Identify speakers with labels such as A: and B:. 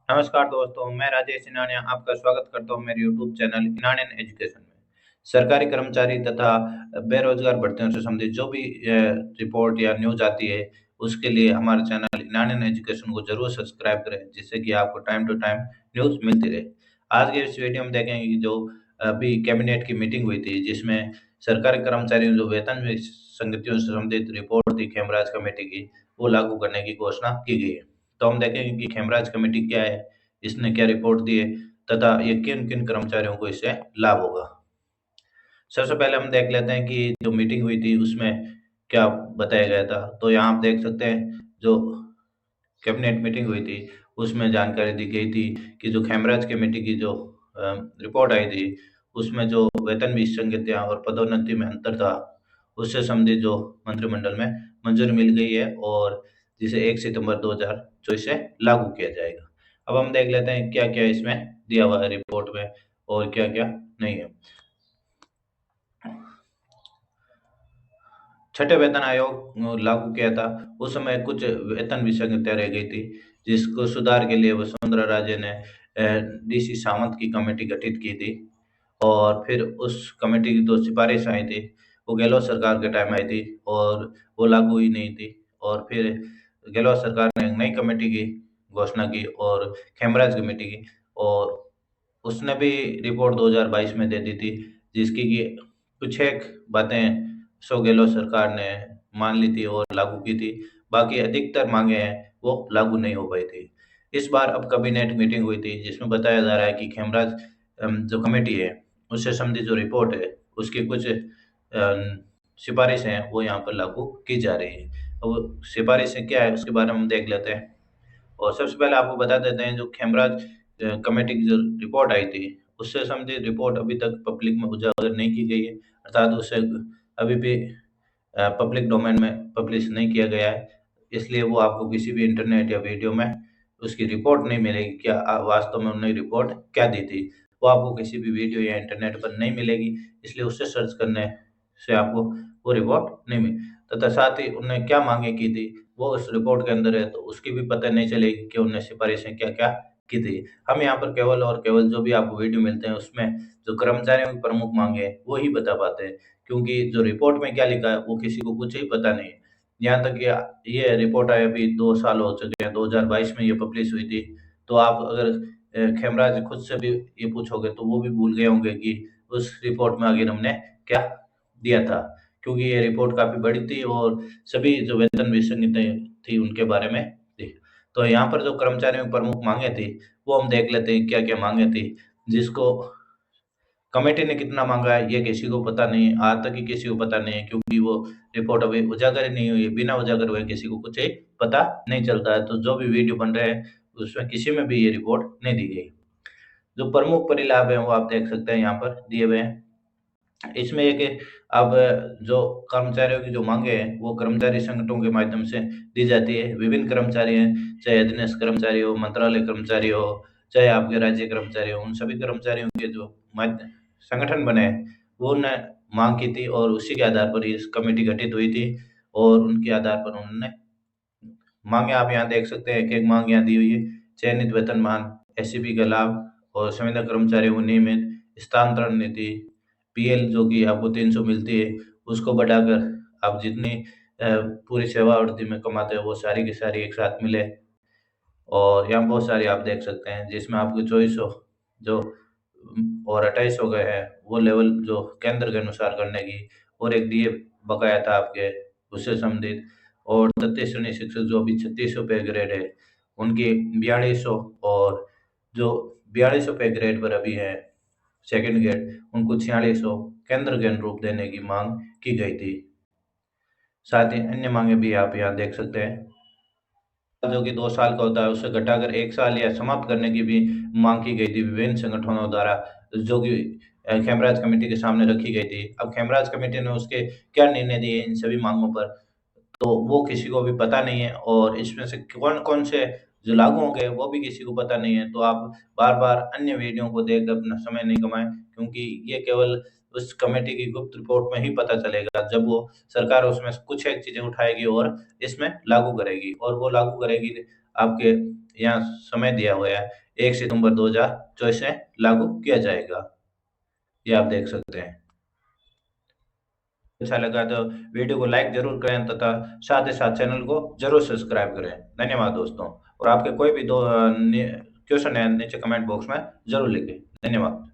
A: नमस्कार दोस्तों, मैं राजेश इनानिया आपका स्वागत करता हूं मेरे यूट्यूब चैनल इनानियन एजुकेशन में। सरकारी कर्मचारी तथा बेरोजगार भर्तियों से संबंधित जो भी रिपोर्ट या न्यूज़ आती है, उसके लिए हमारे चैनल इनानियन एजुकेशन को ज़रूर सब्सक्राइब करें, जिससे कि आपको टाइम टू टाइम न्यूज़ मिलती रहे। आज के इस वीडियो में देखेंगे कि जो अभी कैबिनेट की मीटिंग हुई थी, जिसमें सरकारी कर्मचारियों जो वेतन संगतियों से संबंधित रिपोर्ट थी खेमराज कमेटी की, वो लागू करने की घोषणा की गई है। तो हम देखेंगे कि खेमराज कमेटी क्या है, इसने क्या रिपोर्ट दी है तथा ये किन-किन कर्मचारियों को इससे लाभ होगा। सबसे पहले हम देख लेते हैं कि जो मीटिंग हुई थी उसमें क्या बताया गया था। तो यहाँ आप देख सकते हैं जो कैबिनेट मीटिंग हुई थी, उसमें जानकारी दी गई थी कि जो खेमराज कमेटी की जो रिपोर्ट आई थी, उसमें जो वेतन विसंगतियाँ और पदोन्नति में अंतर था, उससे संबंधित जो मंत्रिमंडल में मंजूरी मिल गई है और जिसे 1 सितंबर 2024 से लागू किया जाएगा। अब हम देख लेते हैं क्या-क्या इसमें दिया हुआ है रिपोर्ट में और क्या-क्या नहीं है। छठे वेतन आयोग लागू किया था, उस समय कुछ वेतन विसंगतियाँ रह गई थी, जिसको सुधार के लिए वसुंधरा राजे ने डीसी सावंत की कमेटी गठित की थी और फिर उस कमेटी की 2 सिफ़ारिश आई थी, वो गहलोत सरकार के टाइम आई थी और वो लागू ही नहीं थी और फिर गहलोत सरकार ने एक नई कमेटी की घोषणा की और खेमराज कमेटी की और उसने भी रिपोर्ट 2022 में दे दी थी, जिसकी कि कुछ एक बातें गहलोत सरकार ने मान ली थी और लागू की थी। बाकी अधिकतर माँगे हैं, वो लागू नहीं हो पाई थी। इस बार अब कैबिनेट मीटिंग हुई थी, जिसमें बताया जा रहा है कि खेमराज जो कमेटी है, उससे संबंधित जो रिपोर्ट है, उसकी कुछ सिफ़ारिशें हैं, वो यहाँ पर लागू की जा रही है। अब सिफ़ारिशें क्या है, उसके बारे में हम देख लेते हैं। और सबसे पहले आपको बता देते हैं जो खेमराज कमेटी की जो रिपोर्ट आई थी, उससे संबंधित रिपोर्ट अभी तक पब्लिक में उजागर नहीं की गई है, अर्थात उसे अभी भी पब्लिक डोमेन में पब्लिश नहीं किया गया है। इसलिए वो आपको किसी भी इंटरनेट या वीडियो में उसकी रिपोर्ट नहीं मिलेगी कि वास्तव में उन्होंने रिपोर्ट क्या दी थी। वो आपको किसी भी वीडियो या इंटरनेट पर नहीं मिलेगी, इसलिए उससे सर्च करने से आपको वो रिपोर्ट नहीं मिली तथा साथ ही उन्होंने क्या माँगे की थी, वो उस रिपोर्ट के अंदर है, तो उसकी भी पता नहीं चलेगी कि उन्होंने सिफ़ारिशें क्या-क्या की थी। हम यहाँ पर केवल और केवल जो भी आपको वीडियो मिलते हैं, उसमें जो कर्मचारियों की प्रमुख माँगे हैं, वो ही बता पाते हैं, क्योंकि जो रिपोर्ट में क्या लिखा है, वो किसी को कुछ ही पता नहीं है। यहाँ तक कि ये रिपोर्ट आए अभी 2 साल हो चुके हैं, 2022 में ये पब्लिश हुई थी, तो आप अगर खेमराज खुद से भी ये पूछोगे, तो वो भी भूल गए होंगे कि उस रिपोर्ट में आखिर हमने क्या दिया था। क्योंकि ये रिपोर्ट काफ़ी बड़ी थी और सभी जो वेतन विसंगतियाँ थी उनके बारे में थी। तो यहाँ पर जो कर्मचारियों की प्रमुख माँगे थी, वो हम देख लेते हैं क्या-क्या माँगे थी, जिसको कमेटी ने कितना माँगा है ये किसी को पता नहीं है, आज तक ही किसी को पता नहीं है क्योंकि वो रिपोर्ट अभी उजागर ही नहीं हुई है, बिना उजागर हुए किसी को कुछ ही पता नहीं चलता है। तो जो भी वीडियो बन रहे हैं, उसमें किसी में भी ये रिपोर्ट नहीं दी गई। जो प्रमुख परिलाभ हैं वो आप देख सकते हैं यहाँ पर दिए हुए हैं। इसमें एक अब जो कर्मचारियों की जो माँगे हैं, वो कर्मचारी संगठनों के माध्यम से दी जाती है। विभिन्न कर्मचारी हैं, चाहे अधीनस्थ कर्मचारी हो, मंत्रालय कर्मचारी हो, चाहे आपके राज्य कर्मचारी हो, उन सभी कर्मचारियों के जो माध्य संगठन बने हैं, वो उन्होंने माँग की थी और उसी के आधार पर इस कमेटी गठित हुई थी और उनके आधार पर उन्होंने माँगे आप यहाँ देख सकते हैं, एक-एक माँग यहाँ दी हुई है। चयनित वेतनमान, एससीपी का लाभ और संविदा कर्मचारियों को नियमित स्थानांतरण नीति, पीएल जो कि आपको 300 मिलती है, उसको बढ़ाकर आप जितनी पूरी सेवा अवधि में कमाते हो, वो सारी की सारी एक साथ मिले। और यहाँ बहुत सारी आप देख सकते हैं, जिसमें आपको 2400 जो और 2800 गए हैं, वो लेवल जो केंद्र के अनुसार करने की और एक डीए बकाया था आपके, उससे संबंधित और तृतीय श्रेणी शिक्षक जो अभी 3600 पे ग्रेड है, उनकी 4200 और जो 4200 पे ग्रेड पर अभी हैं, सेकंड ग्रेड, उनको 4600 केंद्र के अनुरूप देने की माँग की गई थी। साथ ही अन्य माँगे भी आप यहाँ देख सकते हैं। जो कि 2 साल का होता है, उसे घटाकर 1 साल या समाप्त करने की भी माँग की गई थी विभिन्न संगठनों द्वारा, जो कि खेमराज कमेटी के सामने रखी गई थी। अब खेमराज कमेटी ने उसके क्या निर्णय दिए इन सभी माँगों पर, तो वो किसी को भी पता नहीं है और इसमें से कौन-कौन से जो लागू होंगे, वो भी किसी को पता नहीं है। तो आप बार-बार अन्य वीडियो को देख अपना समय नहीं गँवाएँ, क्योंकि ये केवल उस कमेटी की गुप्त रिपोर्ट में ही पता चलेगा, जब वो सरकार उसमें से कुछ एक चीज़ें उठाएगी और इसमें लागू करेगी और वो लागू करेगी आपके यहाँ समय दिया हुआ है, 1 सितंबर 2024 से लागू किया जाएगा। ये आप देख सकते हैं। अच्छा लगा तो वीडियो को लाइक ज़रूर करें तथा साथ ही साथ चैनल को ज़रूर सब्सक्राइब करें। धन्यवाद दोस्तों। और आपके कोई भी क्वेश्चन है नीचे कमेंट बॉक्स में ज़रूर लिखें। धन्यवाद।